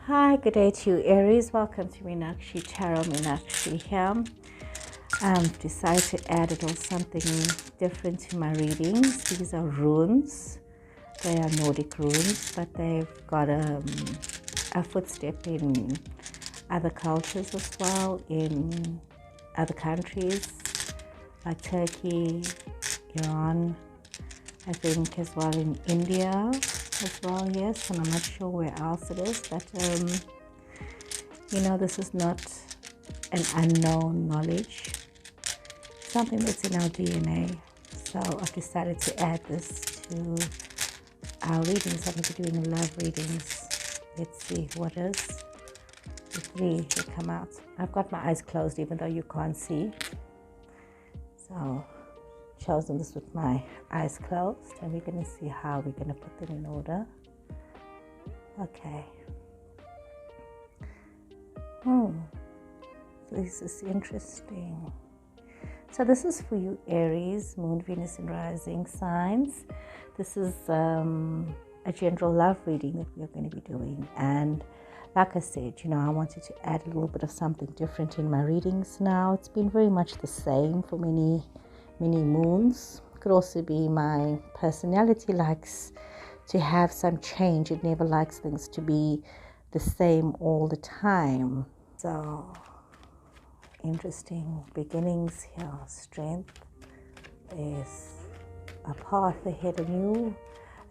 Hi, good day to you, Aries. Welcome to Meenakshi Tarot. Meenakshi here. Decided to add a little something different to my readings. These are runes. They are Nordic runes, but they've got a footstep in other cultures as well, in other countries like Turkey, Iran, I think as well in India as well, yes, and I'm not sure where else it is, but this is not an unknown knowledge, something that's in our DNA. So I've decided to add this to our readings. I'm going to be doing love readings. Let's see what is the three that come out. I've got my eyes closed even though you can't see, so chosen this with my eyes closed, and we're going to see how we're going to put them in order. Okay. So this is interesting. So this is for you, Aries, Moon, Venus, and Rising signs. This is a general love reading that we're going to be doing. And like I said, I wanted to add a little bit of something different in my readings now. It's been very much the same for many moons. Could also be my personality likes to have some change. It never likes things to be the same all the time. So interesting beginnings here. Strength. There's a path ahead, a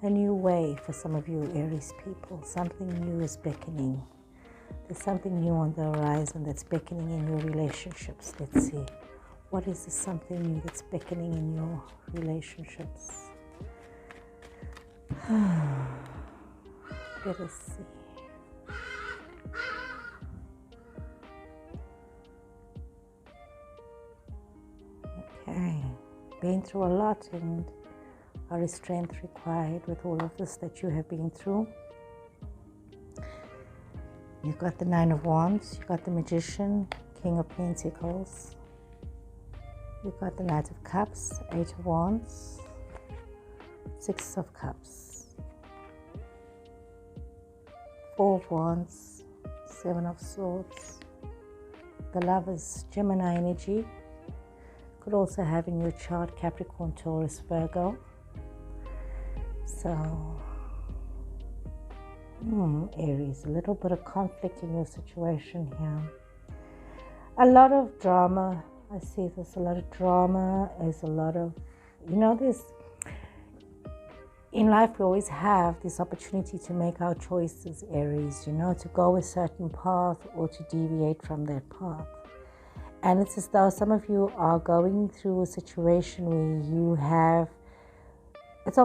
new way for some of you Aries people. Something new is beckoning. There's something new on the horizon that's beckoning in your relationships. Let's see. What is this something new that's beckoning in your relationships? Let us see. Okay. Been through a lot, and there is strength required with all of this that you have been through. You've got the Nine of Wands, you've got the Magician, King of Pentacles. You've got the Knight of Cups, Eight of Wands, Six of Cups, Four of Wands, Seven of Swords. The Lovers, Gemini energy. Could also have in your chart Capricorn, Taurus, Virgo. So, Aries, a little bit of conflict in your situation here. A lot of drama. I see there's a lot of drama, there's a lot of, there's, in life we always have this opportunity to make our choices, Aries, to go a certain path or to deviate from that path. And it's as though some of you are going through a situation where you have, it's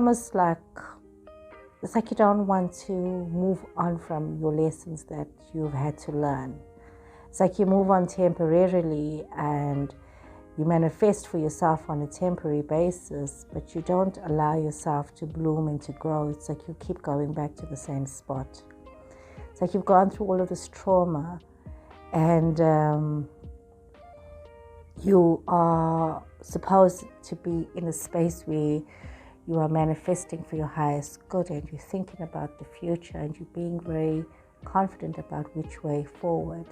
like you don't want to move on from your lessons that you've had to learn. It's like you move on temporarily and you manifest for yourself on a temporary basis, but you don't allow yourself to bloom and to grow. It's like you keep going back to the same spot. It's like you've gone through all of this trauma, and you are supposed to be in a space where you are manifesting for your highest good, and you're thinking about the future, and you're being very confident about which way forward.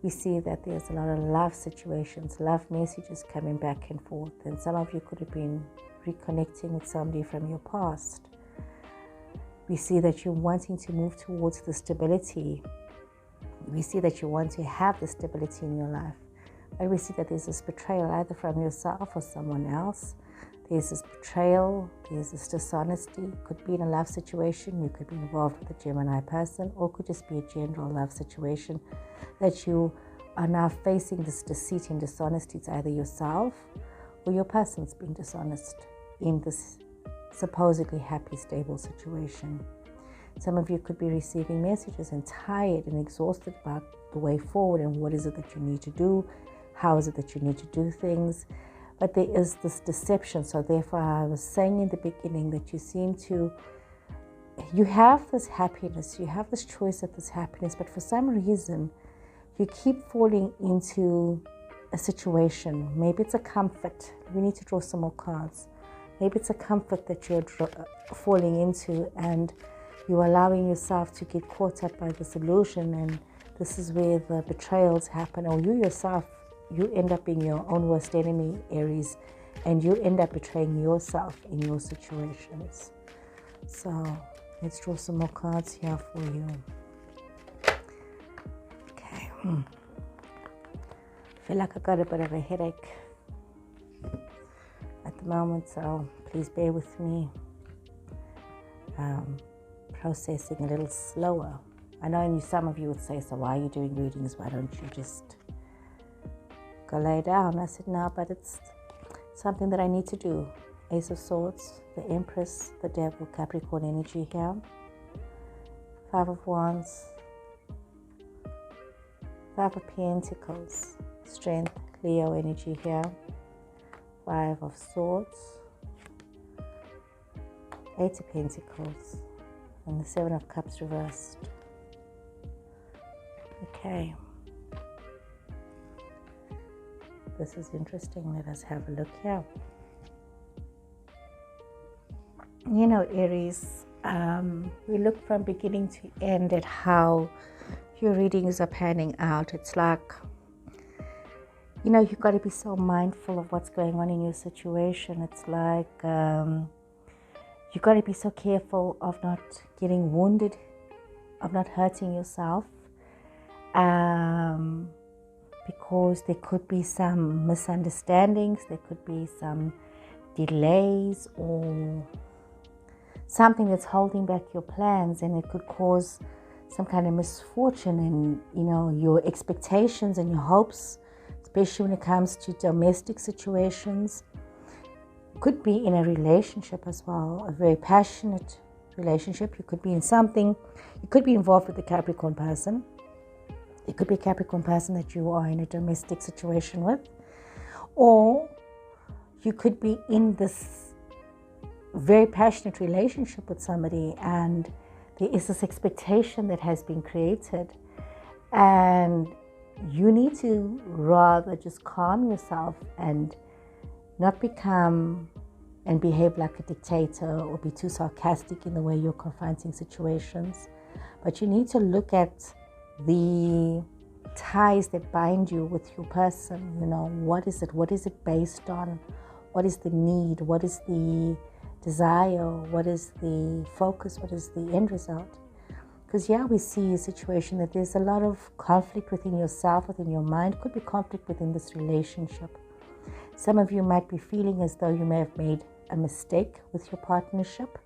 We see that there's a lot of love situations, love messages coming back and forth, and some of you could have been reconnecting with somebody from your past. We see that you're wanting to move towards the stability. We see that you want to have the stability in your life, but we see that there's this betrayal either from yourself or someone else. There's this betrayal, there's this dishonesty. Could be in a love situation, you could be involved with a Gemini person, or could just be a general love situation that you are now facing this deceit and dishonesty. It's either yourself or your person's being dishonest in this supposedly happy, stable situation. Some of you could be receiving messages and tired and exhausted about the way forward and what is it that you need to do, how is it that you need to do things. But there is this deception. So therefore, I was saying in the beginning that you have this happiness, you have this choice of this happiness, but for some reason, you keep falling into a situation. Maybe it's a comfort. We need to draw some more cards. Maybe it's a comfort that you're falling into, and You're allowing yourself to get caught up by this illusion, and this is where the betrayals happen, or you yourself, you end up being your own worst enemy, Aries, and you end up betraying yourself in your situations. So let's draw some more cards here for you. Okay. I feel like I got a bit of a headache at the moment, so please bear with me. Processing a little slower. I know some of you would say, so why are you doing readings? Why don't you just go lay down? I said, no, but it's something that I need to do. Ace of Swords, the Empress, the Devil, Capricorn energy here. 5 of Wands, 5 of Pentacles, Strength, Leo energy here. 5 of Swords, 8 of Pentacles, and the 7 of Cups reversed. Okay. This is interesting. Let us have a look here. You know, Aries, we look from beginning to end at how your readings are panning out. It's like, you know, you've got to be so mindful of what's going on in your situation. It's like you've got to be so careful of not getting wounded, of not hurting yourself, because there could be some misunderstandings, there could be some delays or something that's holding back your plans, and it could cause some kind of misfortune in, you know, your expectations and your hopes, especially when it comes to domestic situations. Could be in a relationship as well, a very passionate relationship. You could be in something, you could be involved with a Capricorn person. It could be a Capricorn person that you are in a domestic situation with, or you could be in this very passionate relationship with somebody, and there is this expectation that has been created, and you need to rather just calm yourself and not become and behave like a dictator or be too sarcastic in the way you're confronting situations. But you need to look at the ties that bind you with your person. You know, what is it? What is it based on? What is the need? What is the desire? What is the focus? What is the end result? Because we see a situation that there's a lot of conflict within yourself, within your mind. Could be conflict within this relationship. Some of you might be feeling as though you may have made a mistake with your partnership.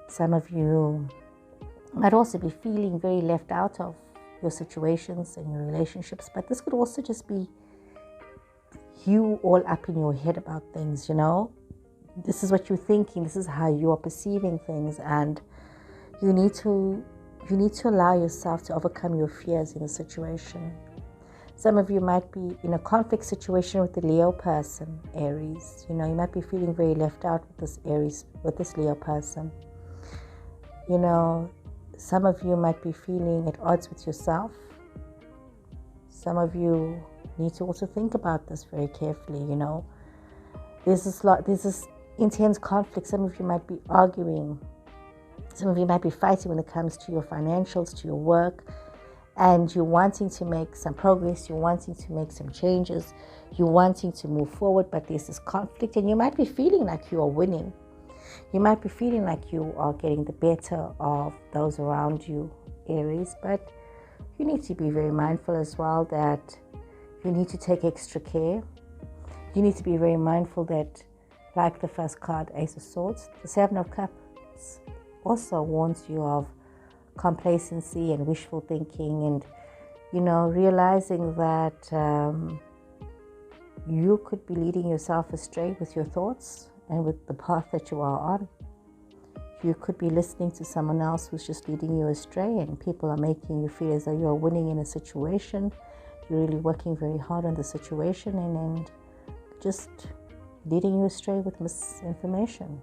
Some of you might also be feeling very left out of your situations and your relationships, but this could also just be you all up in your head about things, you know. This is what you're thinking, this is how you are perceiving things, and you need to allow yourself to overcome your fears in the situation. Some of you might be in a conflict situation with the Leo person, Aries. You know, you might be feeling very left out with this Aries, with this Leo person. You know, some of you might be feeling at odds with yourself. Some of you need to also think about this very carefully, you know. There's this intense conflict. Some of you might be arguing. Some of you might be fighting when it comes to your financials, to your work, and you're wanting to make some progress, you're wanting to make some changes, you're wanting to move forward, but there's this conflict, and you might be feeling like you are winning. You might be feeling like you are getting the better of those around you, Aries, but you need to be very mindful as well that you need to take extra care. You need to be very mindful that, like the first card, Ace of Swords, the 7 of Cups also warns you of complacency and wishful thinking, and, you know, realizing that you could be leading yourself astray with your thoughts and with the path that you are on. You could be listening to someone else who's just leading you astray, and people are making you feel as though you're winning in a situation. You're really working very hard on the situation, and just leading you astray with misinformation.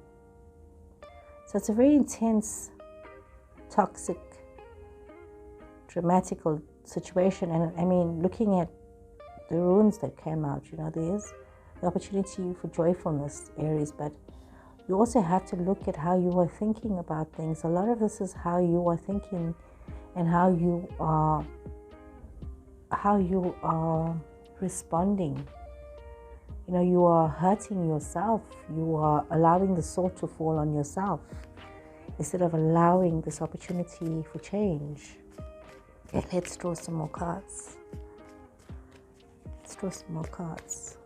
So it's a very intense, toxic, dramatical situation. And I mean, looking at the runes that came out, you know, there's the opportunity for joyfulness, Aries, but you also have to look at how you are thinking about things. A lot of this is how you are thinking and how you are responding. You know, you are hurting yourself. You are allowing the sword to fall on yourself instead of allowing this opportunity for change. Okay, let's draw some more cards. Let's draw some more cards.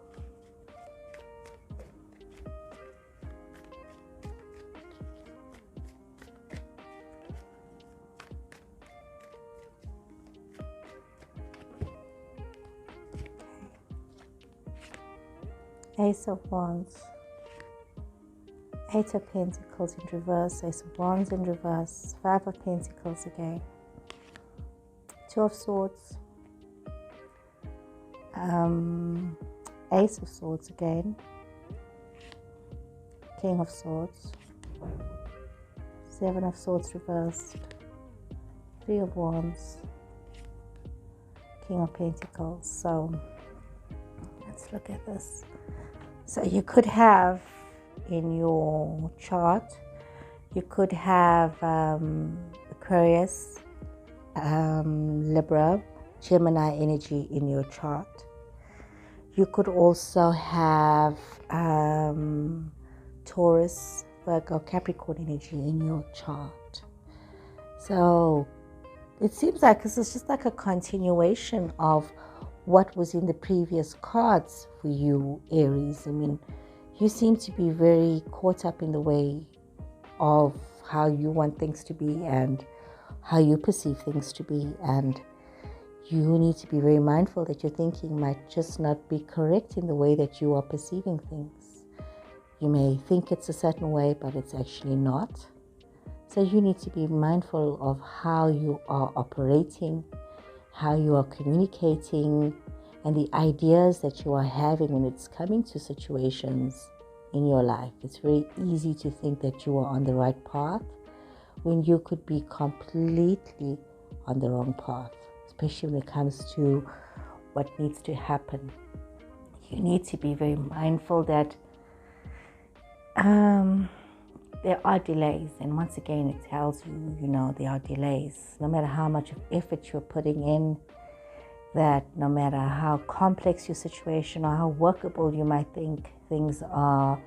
Ace of Wands, Eight of Pentacles in reverse, Ace of Wands in reverse, Five of Pentacles again, Two of Swords, Ace of Swords again, King of Swords, Seven of Swords reversed, Three of Wands, King of Pentacles. So let's look at this. So you could have in your chart, you could have Aquarius, Libra, Gemini energy in your chart. You could also have Taurus, Virgo, Capricorn energy in your chart. So it seems like this is just like a continuation of what was in the previous cards for you, Aries. I mean, you seem to be very caught up in the way of how you want things to be and how you perceive things to be. And you need to be very mindful that your thinking might just not be correct in the way that you are perceiving things. You may think it's a certain way, but it's actually not. So you need to be mindful of how you are operating, how you are communicating, and the ideas that you are having when it's coming to situations in your life. It's very easy to think that you are on the right path when you could be completely on the wrong path, especially when it comes to what needs to happen. You need to be very mindful that there are delays, and once again it tells you, there are delays. No matter how much of effort you're putting in, that no matter how complex your situation or how workable you might think things are,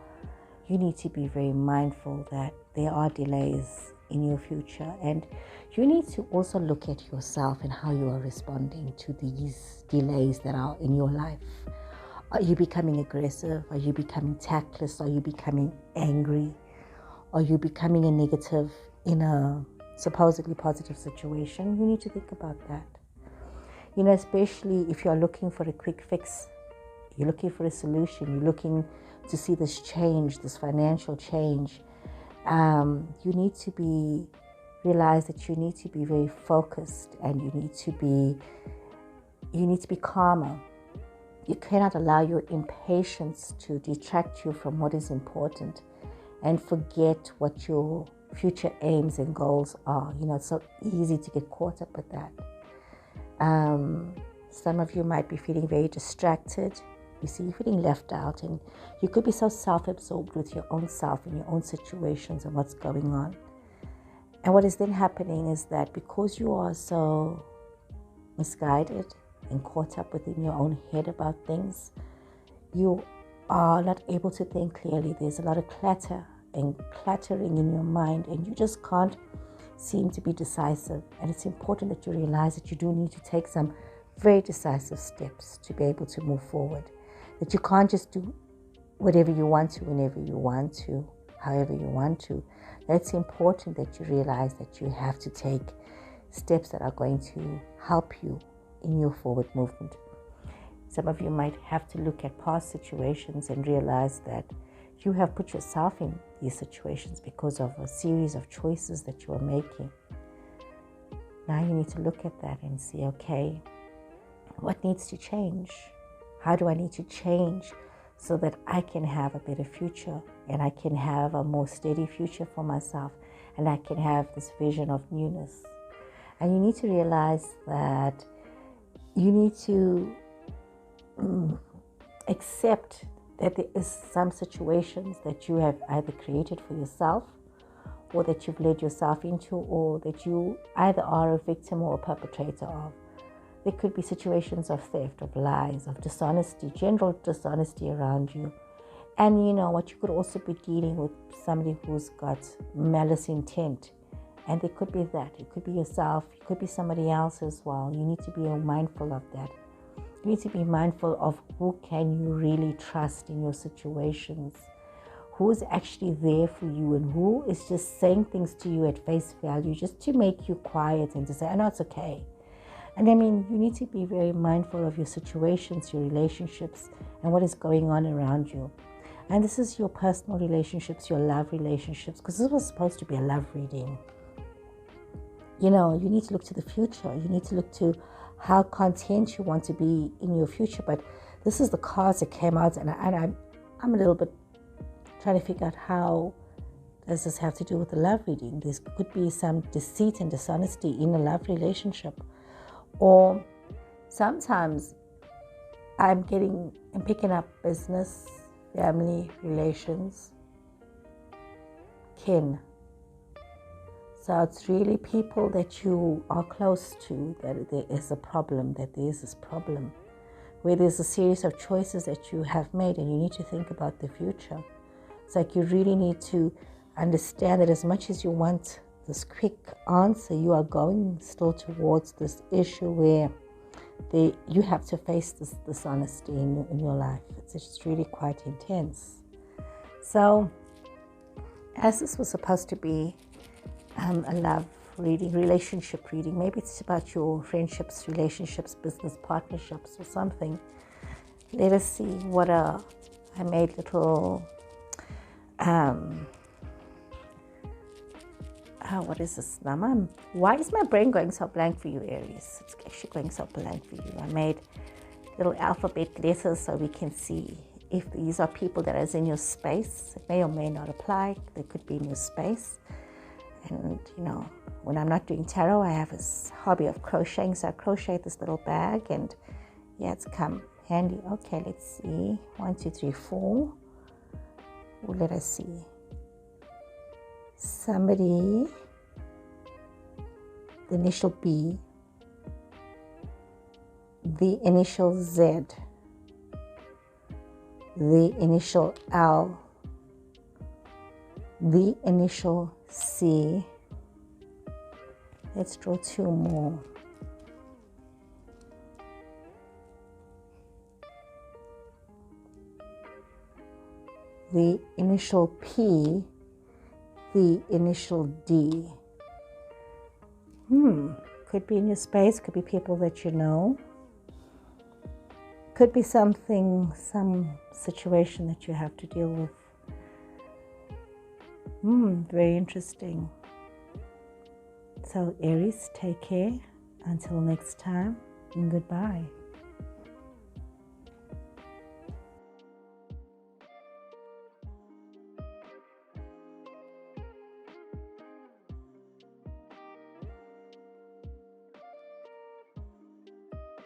you need to be very mindful that there are delays in your future. And you need to also look at yourself and how you are responding to these delays that are in your life. Are you becoming aggressive? Are you becoming tactless? Are you becoming angry? Are you becoming a negative in a supposedly positive situation? You need to think about that. Especially if you're looking for a quick fix, you're looking for a solution, you're looking to see this change, this financial change, you need to realize that you need to be very focused, and you need to be calmer. You cannot allow your impatience to detract you from what is important and forget what your future aims and goals are. It's so easy to get caught up with that. Some of you might be feeling very distracted. You see, you're feeling left out, and you could be so self-absorbed with your own self and your own situations and what's going on. And what is then happening is that because you are so misguided and caught up within your own head about things, you are not able to think clearly. There's a lot of clutter and clattering in your mind, and you just can't seem to be decisive. And it's important that you realize that you do need to take some very decisive steps to be able to move forward. That you can't just do whatever you want to, whenever you want to, however you want to. It's important that you realize that you have to take steps that are going to help you in your forward movement. Some of you might have to look at past situations and realize that you have put yourself in these situations because of a series of choices that you are making. Now you need to look at that and see, okay, what needs to change? How do I need to change so that I can have a better future, and I can have a more steady future for myself, and I can have this vision of newness? And you need to realize that you need to accept that there is some situations that you have either created for yourself, or that you've led yourself into, or that you either are a victim or a perpetrator of. There could be situations of theft, of lies, of dishonesty, general dishonesty around you. And you know what, you could also be dealing with somebody who's got malice intent. And it could be that. It could be yourself. It could be somebody else as well. You need to be mindful of that. You need to be mindful of who can you really trust in your situations. Who's actually there for you, and who is just saying things to you at face value just to make you quiet and to say, oh, no, it's okay. And I mean, you need to be very mindful of your situations, your relationships, and what is going on around you. And this is your personal relationships, your love relationships, because this was supposed to be a love reading. You know, you need to look to the future. You need to look to how content you want to be in your future. But this is the cards that came out, and I'm a little bit trying to figure out how does this have to do with the love reading. There could be some deceit and dishonesty in a love relationship. Or sometimes I'm picking up business, family, relations, kin. So it's really people that you are close to, that there is a problem, that there is this problem, where there's a series of choices that you have made and you need to think about the future. It's like you really need to understand that as much as you want this quick answer, you are going still towards this issue where you have to face this dishonesty in your life. It's just really quite intense. So, as this was supposed to be a love reading, relationship reading, maybe it's about your friendships, relationships, business partnerships or something. Let us see what I made little what is this number? Why is my brain going so blank for you, Aries? It's actually going so blank for you. I made little alphabet letters so we can see if these are people that is in your space. It may or may not apply. They could be in your space. And, you know, when I'm not doing tarot, I have this hobby of crocheting. So I crochet this little bag, and yeah, it's come handy. Okay, let's see. 1, 2, 3, 4. Well, let us see. Somebody, the initial B, the initial Z, the initial L, the initial C. Let's draw 2 more. The initial P, the initial D. Could be in your space, could be people that you know. Could be some situation that you have to deal with. Very interesting. So Aries, take care. Until next time, and goodbye.